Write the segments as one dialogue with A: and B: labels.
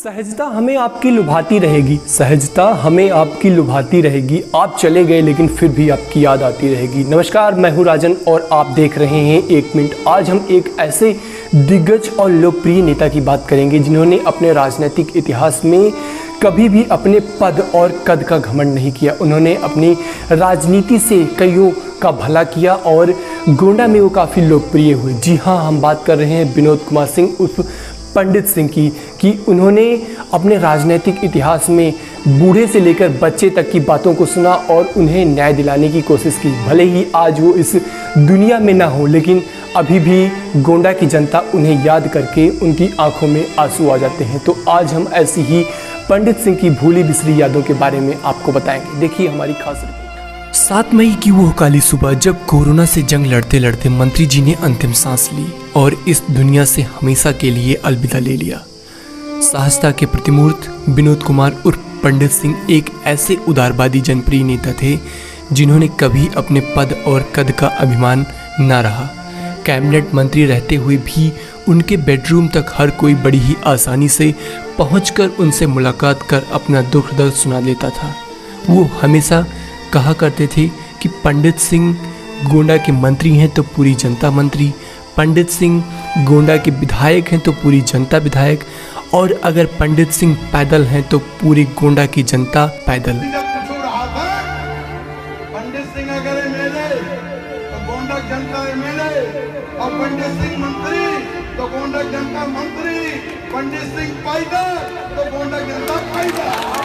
A: सहजता हमें आपकी लुभाती रहेगी, सहजता हमें आपकी लुभाती रहेगी। आप चले गए लेकिन फिर भी आपकी याद आती रहेगी। नमस्कार, मैं हूं राजन और आप देख रहे हैं एक मिनट। आज हम एक ऐसे दिग्गज और लोकप्रिय नेता की बात करेंगे जिन्होंने अपने राजनीतिक इतिहास में कभी भी अपने पद और कद का घमंड नहीं किया। उन्होंने अपनी राजनीति से कईयों का भला किया और गोंडा में वो काफ़ी लोकप्रिय हुए। जी हाँ, हम बात कर रहे हैं विनोद कुमार सिंह उर्फ पंडित सिंह की कि उन्होंने अपने राजनीतिक इतिहास में बूढ़े से लेकर बच्चे तक की बातों को सुना और उन्हें न्याय दिलाने की कोशिश की। भले ही आज वो इस दुनिया में ना हो, लेकिन अभी भी गोंडा की जनता उन्हें याद करके उनकी आंखों में आंसू आ जाते हैं। तो आज हम ऐसी ही पंडित सिंह की भूली बिसरी यादों के बारे में आपको बताएंगे। देखिए हमारी खास रिपोर्ट। 7 मई की वो काली सुबह जब कोरोना से जंग लड़ते लड़ते मंत्री जी ने अंतिम सांस ली और इस दुनिया से हमेशा के लिए अलविदा ले लिया। सहजता के प्रतिमूर्त विनोद कुमार उर्फ पंडित सिंह एक ऐसे उदारवादी जनप्रिय नेता थे जिन्होंने कभी अपने पद और कद का अभिमान न रहा। कैबिनेट मंत्री रहते हुए भी उनके बेडरूम तक हर कोई बड़ी ही आसानी से पहुंचकर उनसे मुलाकात कर अपना दुख दर्द सुना लेता था। वो हमेशा कहा करते थे कि पंडित सिंह गोंडा के मंत्री हैं तो पूरी जनता मंत्री, पंडित सिंह गोंडा के विधायक हैं तो पूरी जनता विधायक, और अगर पंडित सिंह पैदल हैं तो पूरी गोंडा की जनता पैदल।
B: पंडित सिंह अगर एमएलए तो गोंडा जनता एमएलए, और पंडित सिंह मंत्री तो गोंडा जनता मंत्री, पंडित सिंह पैदल तो गोंडा जनता पैदल।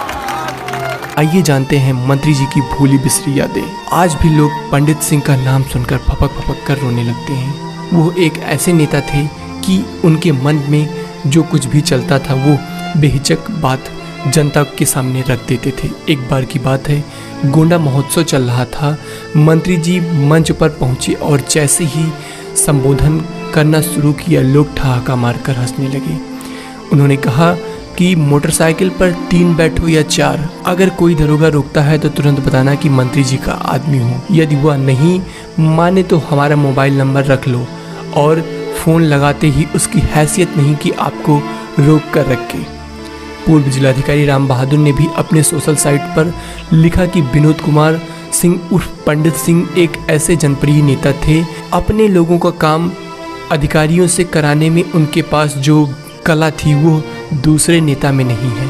A: आइए जानते हैं मंत्री जी की भूली बिसरी यादें। आज भी लोग पंडित सिंह का नाम सुनकर फपक फपक कर रोने लगते हैं। वो एक ऐसे नेता थे कि उनके मन में जो कुछ भी चलता था वो बेहिचक बात जनता के सामने रख देते थे। एक बार की बात है, गोंडा महोत्सव चल रहा था। मंत्री जी मंच पर पहुंचे और जैसे ही संबोधन करना शुरू किया, लोग ठहाका मारकर हंसने लगे। उन्होंने कहा कि मोटरसाइकिल पर 3 बैठो या 4, अगर कोई दरोगा रोकता है तो तुरंत बताना कि मंत्री जी का आदमी हूँ। यदि वह नहीं माने तो हमारा मोबाइल नंबर रख लो, और फ़ोन लगाते ही उसकी हैसियत नहीं कि आपको रोक कर रखे। पूर्व जिलाधिकारी राम बहादुर ने भी अपने सोशल साइट पर लिखा कि विनोद कुमार सिंह उर्फ पंडित सिंह एक ऐसे जनप्रिय नेता थे, अपने लोगों का काम अधिकारियों से कराने में उनके पास जो कला थी वो दूसरे नेता में नहीं है।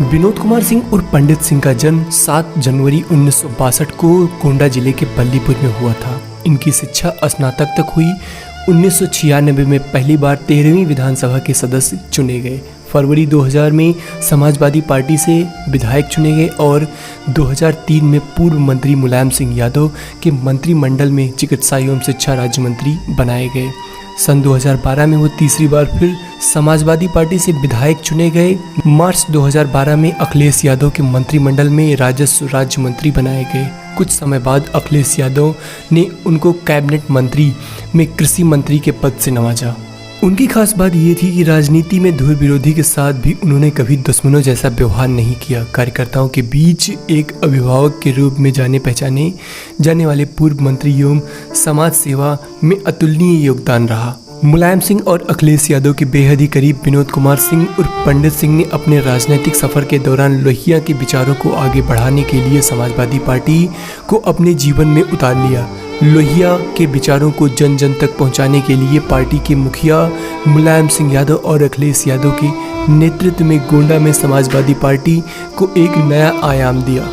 A: विनोद कुमार सिंह उर्फ पंडित सिंह का जन्म 7 जनवरी 1962 को गोंडा जिले के बल्लीपुर में हुआ था। इनकी शिक्षा स्नातक तक हुई। 1996 में पहली बार 13वीं विधानसभा के सदस्य चुने गए। फरवरी 2000 में समाजवादी पार्टी से विधायक चुने गए और 2003 में पूर्व मंत्री मुलायम सिंह यादव के मंत्रिमंडल में चिकित्सा एवं शिक्षा राज्य मंत्री बनाए गए। सन 2012 में वो तीसरी बार फिर समाजवादी पार्टी से विधायक चुने गए। मार्च 2012 में अखिलेश यादव के मंत्रिमंडल में राजस्व राज्य मंत्री बनाए गए। कुछ समय बाद अखिलेश यादव ने उनको कैबिनेट मंत्री में कृषि मंत्री के पद से नवाजा। उनकी खास बात ये थी कि राजनीति में धुर विरोधी के साथ भी उन्होंने कभी दुश्मनों जैसा व्यवहार नहीं किया। कार्यकर्ताओं के बीच एक अभिभावक के रूप में जाने पहचाने जाने वाले पूर्व मंत्री एवं समाज सेवा में अतुलनीय योगदान रहा। मुलायम सिंह और अखिलेश यादव के बेहद ही करीब विनोद कुमार सिंह उर्फ पंडित सिंह ने अपने राजनीतिक सफर के दौरान लोहिया के विचारों को आगे बढ़ाने के लिए समाजवादी पार्टी को अपने जीवन में उतार लिया। लोहिया के विचारों को जन जन तक पहुंचाने के लिए पार्टी के मुखिया मुलायम सिंह यादव और अखिलेश यादव के नेतृत्व में गोंडा में समाजवादी पार्टी को एक नया आयाम दिया।